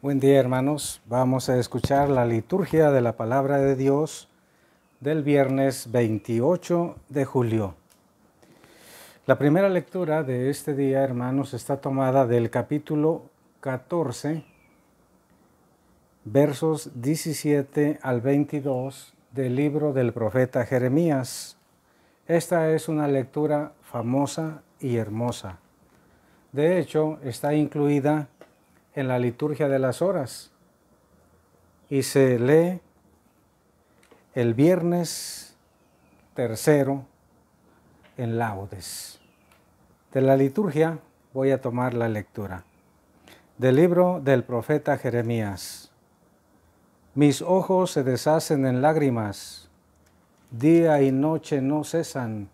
Buen día, hermanos. Vamos a escuchar la liturgia de la palabra de Dios del viernes 28 de julio. La primera lectura de este día, hermanos, está tomada del capítulo 14, versos 17 al 22 del libro del profeta Jeremías. Esta es una lectura famosa y hermosa. De hecho, está incluida en la liturgia de las horas y se lee el viernes tercero en laudes. De la liturgia voy a tomar la lectura del libro del profeta Jeremías. Mis ojos se deshacen en lágrimas, día y noche no cesan,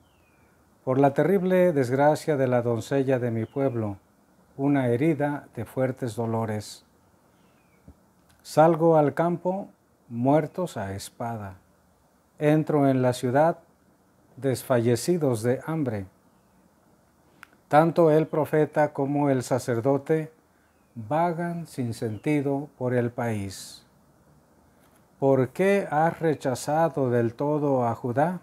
por la terrible desgracia de la doncella de mi pueblo, una herida de fuertes dolores. Salgo al campo, muertos a espada. Entro en la ciudad, desfallecidos de hambre. Tanto el profeta como el sacerdote vagan sin sentido por el país. ¿Por qué has rechazado del todo a Judá?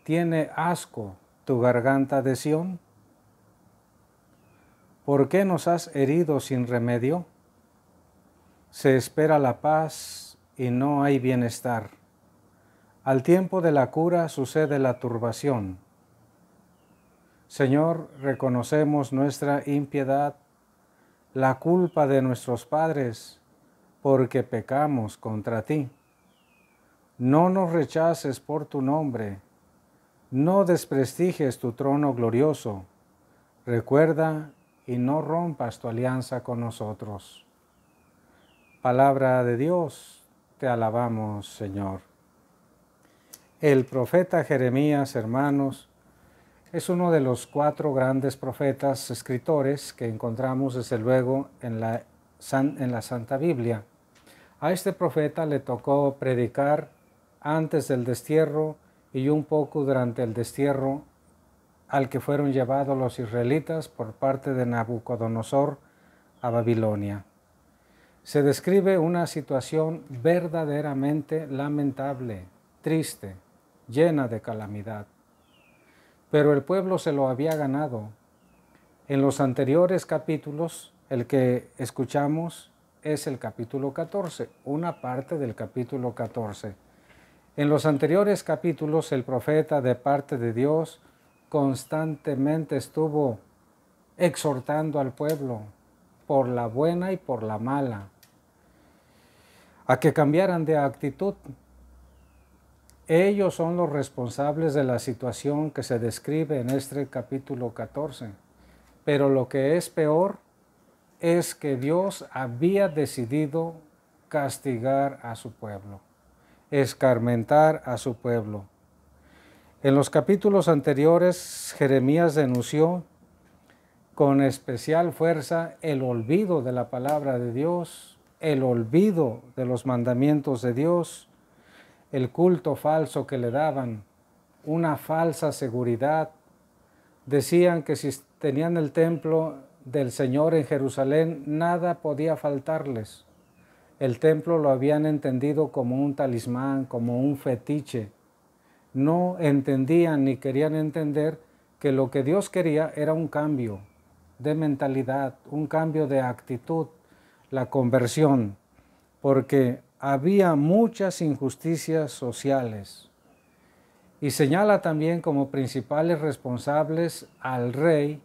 ¿Tiene asco tu garganta de Sión? ¿Por qué nos has herido sin remedio? Se espera la paz y no hay bienestar. Al tiempo de la cura sucede la turbación. Señor, reconocemos nuestra impiedad, la culpa de nuestros padres, porque pecamos contra ti. No nos rechaces por tu nombre, no desprestigies tu trono glorioso. Recuerda y no rompas tu alianza con nosotros. Palabra de Dios, te alabamos, Señor. El profeta Jeremías, hermanos, es uno de los 4 grandes profetas escritores que encontramos desde luego en la Santa Biblia. A este profeta le tocó predicar antes del destierro y un poco durante el destierro al que fueron llevados los israelitas por parte de Nabucodonosor a Babilonia. Se describe una situación verdaderamente lamentable, triste, llena de calamidad. Pero el pueblo se lo había ganado. En los anteriores capítulos, el que escuchamos es el capítulo 14, una parte del capítulo 14. En los anteriores capítulos, el profeta de parte de Dios constantemente estuvo exhortando al pueblo por la buena y por la mala, a que cambiaran de actitud. Ellos son los responsables de la situación que se describe en este capítulo 14. Pero lo que es peor es que Dios había decidido castigar a su pueblo, escarmentar a su pueblo. En los capítulos anteriores, Jeremías denunció con especial fuerza el olvido de la palabra de Dios, el olvido de los mandamientos de Dios, el culto falso que le daban, una falsa seguridad. Decían que si tenían el templo del Señor en Jerusalén, nada podía faltarles. El templo lo habían entendido como un talismán, como un fetiche. No entendían ni querían entender que lo que Dios quería era un cambio de mentalidad, un cambio de actitud, la conversión, porque había muchas injusticias sociales. Y señala también como principales responsables al rey,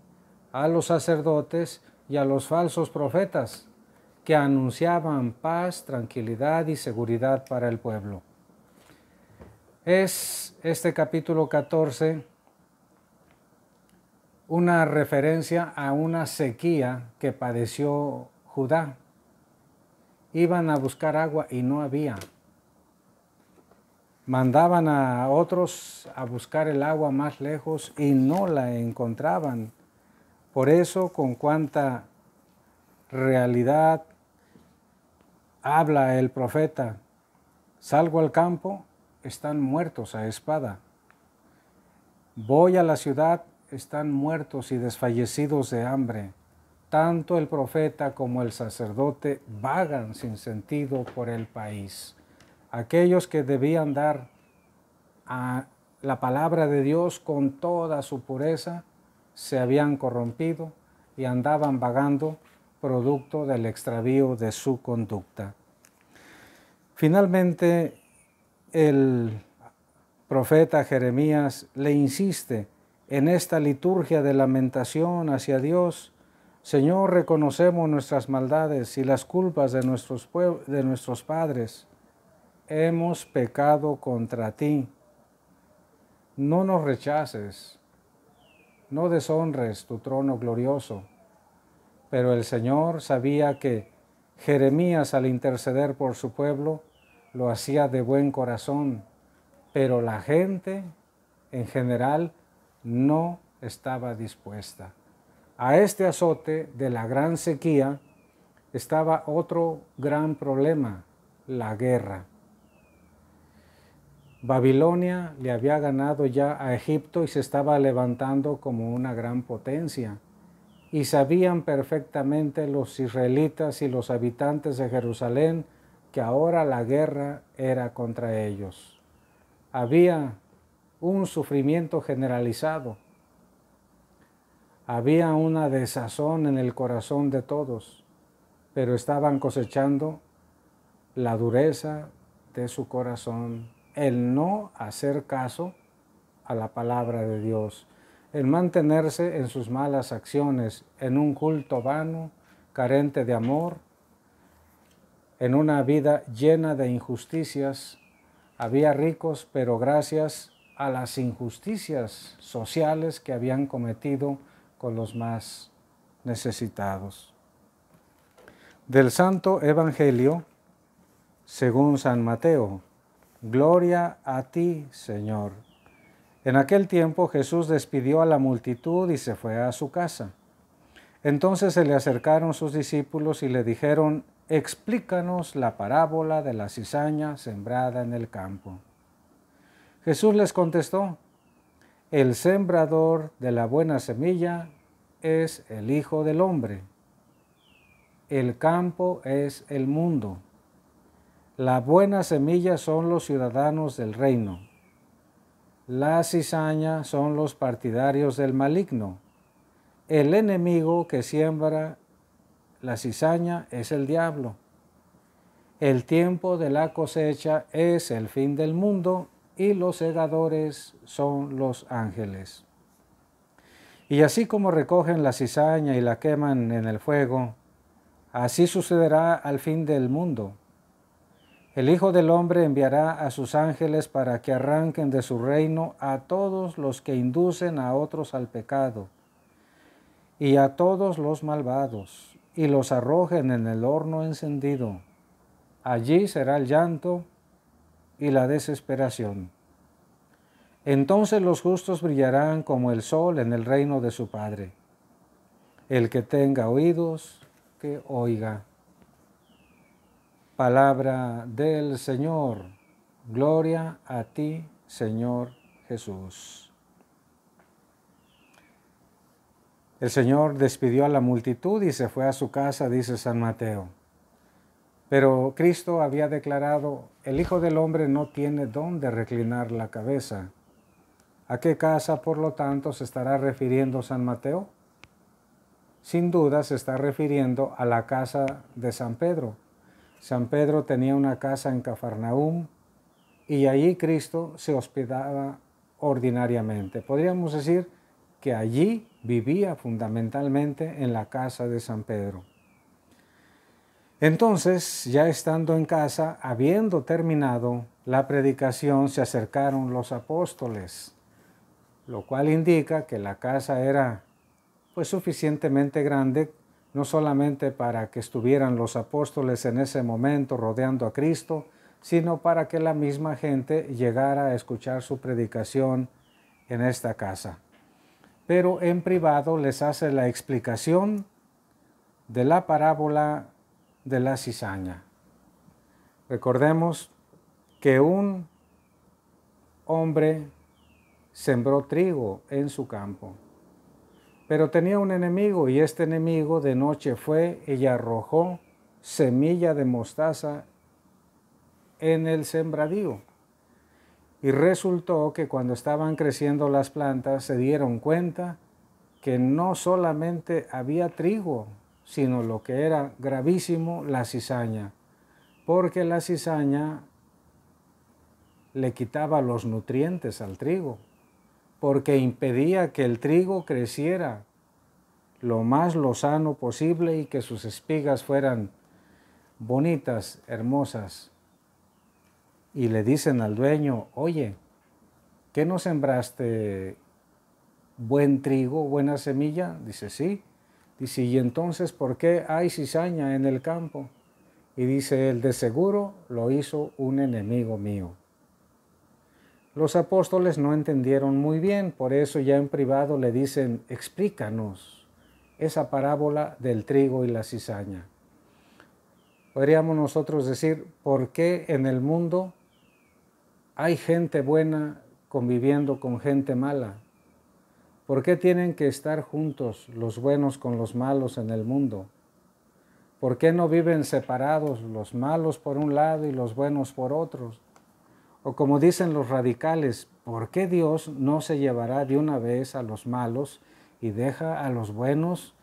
a los sacerdotes y a los falsos profetas que anunciaban paz, tranquilidad y seguridad para el pueblo. Es este capítulo 14 una referencia a una sequía que padeció Judá. Iban a buscar agua y no había. Mandaban a otros a buscar el agua más lejos y no la encontraban. Por eso, con cuánta realidad habla el profeta: salgo al campo, están muertos a espada. Voy a la ciudad, están muertos y desfallecidos de hambre. tanto el profeta como el sacerdote vagan sin sentido por el país. Aquellos que debían dar a la palabra de Dios con toda su pureza se habían corrompido y andaban vagando producto del extravío de su conducta. Finalmente, el profeta Jeremías le insiste en esta liturgia de lamentación hacia Dios: Señor, reconocemos nuestras maldades y las culpas de nuestros padres. Hemos pecado contra ti. No nos rechaces, no deshonres tu trono glorioso. Pero el Señor sabía que Jeremías, al interceder por su pueblo, lo hacía de buen corazón, pero la gente en general no estaba dispuesta. A este azote de la gran sequía estaba otro gran problema: la guerra. Babilonia le había ganado ya a Egipto y se estaba levantando como una gran potencia. Y sabían perfectamente los israelitas y los habitantes de Jerusalén que ahora la guerra era contra ellos. Había un sufrimiento generalizado. Había una desazón en el corazón de todos, pero estaban cosechando la dureza de su corazón, el no hacer caso a la palabra de Dios, el mantenerse en sus malas acciones, en un culto vano, carente de amor, en una vida llena de injusticias. Había ricos, pero gracias a las injusticias sociales que habían cometido con los más necesitados. Del Santo Evangelio según San Mateo. Gloria a ti, Señor. En aquel tiempo Jesús despidió a la multitud y se fue a su casa. Entonces se le acercaron sus discípulos y le dijeron: explícanos la parábola de la cizaña sembrada en el campo. Jesús les contestó: el sembrador de la buena semilla es el Hijo del Hombre. El campo es el mundo. La buena semilla son los ciudadanos del reino. La cizaña son los partidarios del maligno. El enemigo que siembra la cizaña es el diablo. El tiempo de la cosecha es el fin del mundo y los segadores son los ángeles. Y así como recogen la cizaña y la queman en el fuego, así sucederá al fin del mundo. El Hijo del Hombre enviará a sus ángeles para que arranquen de su reino a todos los que inducen a otros al pecado y a todos los malvados, y los arrojen en el horno encendido. Allí será el llanto y la desesperación. Entonces los justos brillarán como el sol en el reino de su Padre. El que tenga oídos, que oiga. Palabra del Señor. Gloria a ti, Señor Jesús. El Señor despidió a la multitud y se fue a su casa, dice San Mateo. Pero Cristo había declarado: el Hijo del Hombre no tiene dónde reclinar la cabeza. ¿A qué casa, por lo tanto, se estará refiriendo San Mateo? Sin duda se está refiriendo a la casa de San Pedro. San Pedro tenía una casa en Cafarnaúm y allí Cristo se hospedaba ordinariamente. Podríamos decir que allí vivía fundamentalmente, en la casa de San Pedro. Entonces, ya estando en casa, habiendo terminado la predicación, se acercaron los apóstoles, lo cual indica que la casa era pues suficientemente grande, no solamente para que estuvieran los apóstoles en ese momento rodeando a Cristo, sino para que la misma gente llegara a escuchar su predicación en esta casa. Pero en privado les hace la explicación de la parábola de la cizaña. Recordemos que un hombre sembró trigo en su campo. Pero tenía un enemigo, y este enemigo de noche fue y arrojó semilla de mostaza en el sembradío. Y resultó que cuando estaban creciendo las plantas se dieron cuenta que no solamente había trigo, sino lo que era gravísimo, la cizaña, porque la cizaña le quitaba los nutrientes al trigo, porque impedía que el trigo creciera lo más lozano posible y que sus espigas fueran bonitas, hermosas. Y le dicen al dueño, oye, ¿qué no sembraste buen trigo, buena semilla? Dice, sí. Dice, ¿y entonces por qué hay cizaña en el campo? Y dice él, de seguro lo hizo un enemigo mío. Los apóstoles no entendieron muy bien, por eso ya en privado le dicen, explícanos esa parábola del trigo y la cizaña. Podríamos nosotros decir, ¿por qué en el mundo hay gente buena conviviendo con gente mala? ¿Por qué tienen que estar juntos los buenos con los malos en el mundo? ¿Por qué no viven separados los malos por un lado y los buenos por otros? O como dicen los radicales, ¿por qué Dios no se llevará de una vez a los malos y deja a los buenos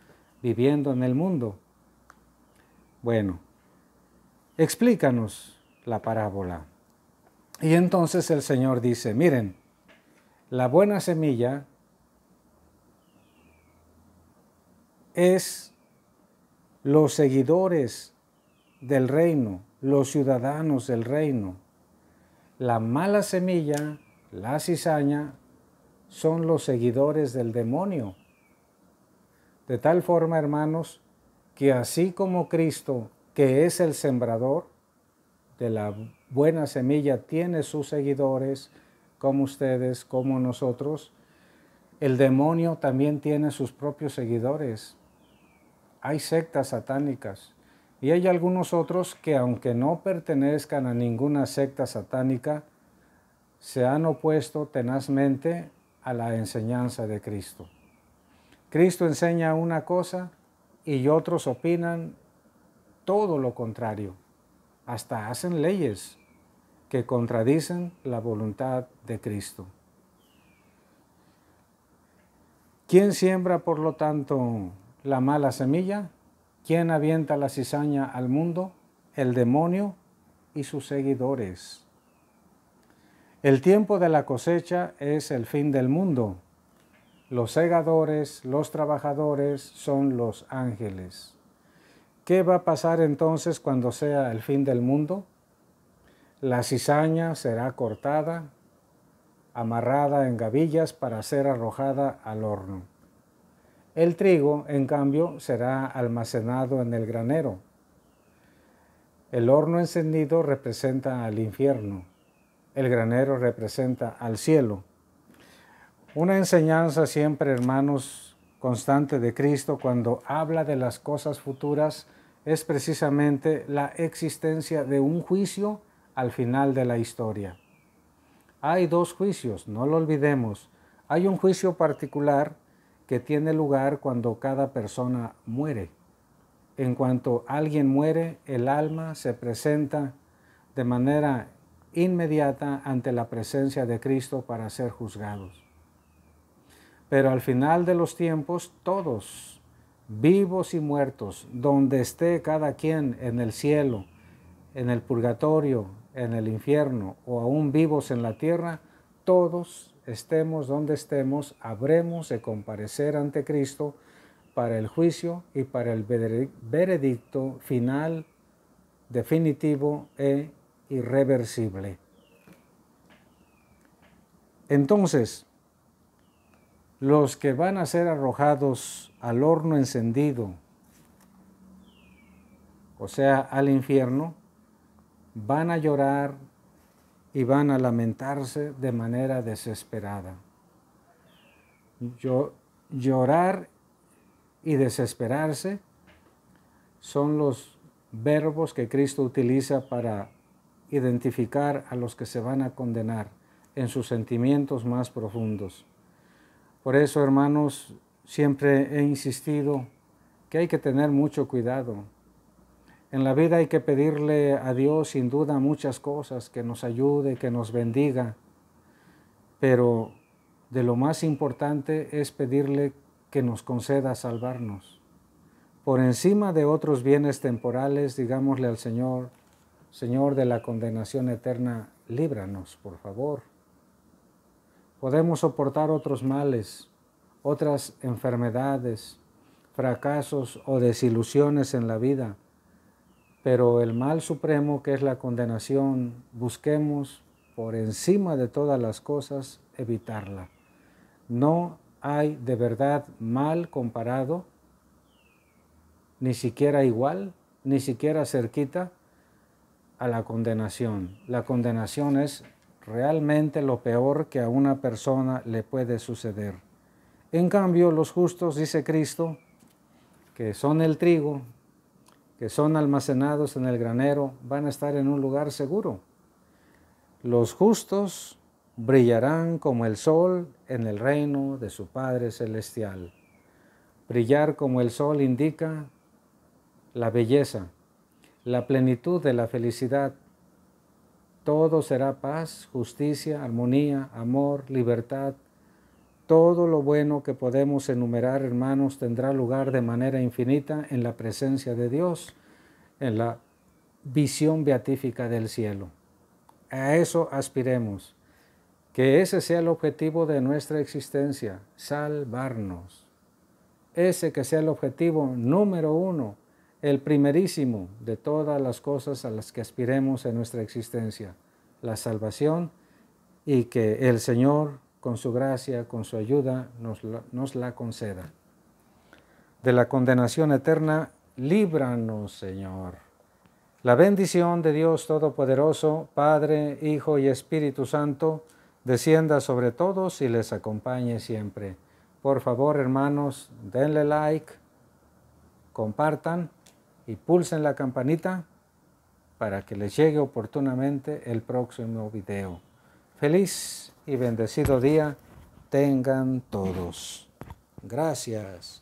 viviendo en el mundo? Bueno, explícanos la parábola. Y entonces el Señor dice, miren, la buena semilla es los seguidores del reino, los ciudadanos del reino. La mala semilla, la cizaña, son los seguidores del demonio. De tal forma, hermanos, que así como Cristo, que es el sembrador de la buena semilla, tiene sus seguidores, como ustedes, como nosotros, el demonio también tiene sus propios seguidores. Hay sectas satánicas y hay algunos otros que, aunque no pertenezcan a ninguna secta satánica, se han opuesto tenazmente a la enseñanza de Cristo. Cristo enseña una cosa y otros opinan todo lo contrario. Hasta hacen leyes que contradicen la voluntad de Cristo. ¿Quién siembra, por lo tanto, la mala semilla? ¿Quién avienta la cizaña al mundo? El demonio y sus seguidores. El tiempo de la cosecha es el fin del mundo. Los segadores, los trabajadores son los ángeles. ¿Qué va a pasar entonces cuando sea el fin del mundo? La cizaña será cortada, amarrada en gavillas para ser arrojada al horno. El trigo, en cambio, será almacenado en el granero. El horno encendido representa al infierno. El granero representa al cielo. Una enseñanza siempre, hermanos, constante de Cristo cuando habla de las cosas futuras es precisamente la existencia de un juicio al final de la historia. Hay dos juicios, no lo olvidemos. Hay un juicio particular que tiene lugar cuando cada persona muere. En cuanto alguien muere, el alma se presenta de manera inmediata ante la presencia de Cristo para ser juzgados. Pero al final de los tiempos, todos, vivos y muertos, donde esté cada quien, en el cielo, en el purgatorio, en el infierno o aún vivos en la tierra, todos, estemos donde estemos, habremos de comparecer ante Cristo para el juicio y para el veredicto final, definitivo e irreversible. Entonces, los que van a ser arrojados al horno encendido, o sea, al infierno, van a llorar y van a lamentarse de manera desesperada. Llorar y desesperarse son los verbos que Cristo utiliza para identificar a los que se van a condenar en sus sentimientos más profundos. Por eso, hermanos, siempre he insistido que hay que tener mucho cuidado. En la vida hay que pedirle a Dios sin duda muchas cosas, que nos ayude, que nos bendiga, pero de lo más importante es pedirle que nos conceda salvarnos. Por encima de otros bienes temporales, digámosle al Señor, Señor, de la condenación eterna, líbranos, por favor. Podemos soportar otros males, otras enfermedades, fracasos o desilusiones en la vida, pero el mal supremo, que es la condenación, busquemos por encima de todas las cosas evitarla. No hay de verdad mal comparado, ni siquiera igual, ni siquiera cerquita a la condenación. La condenación es realmente lo peor que a una persona le puede suceder. En cambio, los justos, dice Cristo, que son el trigo, que son almacenados en el granero, van a estar en un lugar seguro. Los justos brillarán como el sol en el reino de su Padre Celestial. Brillar como el sol indica la belleza, la plenitud de la felicidad. Todo será paz, justicia, armonía, amor, libertad. Todo lo bueno que podemos enumerar, hermanos, tendrá lugar de manera infinita en la presencia de Dios, en la visión beatífica del cielo. A eso aspiremos, que ese sea el objetivo de nuestra existencia, salvarnos. Ese que sea el objetivo número uno, el primerísimo de todas las cosas a las que aspiremos en nuestra existencia, la salvación, y que el Señor, con su gracia, con su ayuda, nos la conceda. De la condenación eterna, líbranos, Señor. La bendición de Dios Todopoderoso, Padre, Hijo y Espíritu Santo, descienda sobre todos y les acompañe siempre. Por favor, hermanos, denle like, compartan y pulsen la campanita para que les llegue oportunamente el próximo video. Feliz y bendecido día tengan todos. Gracias.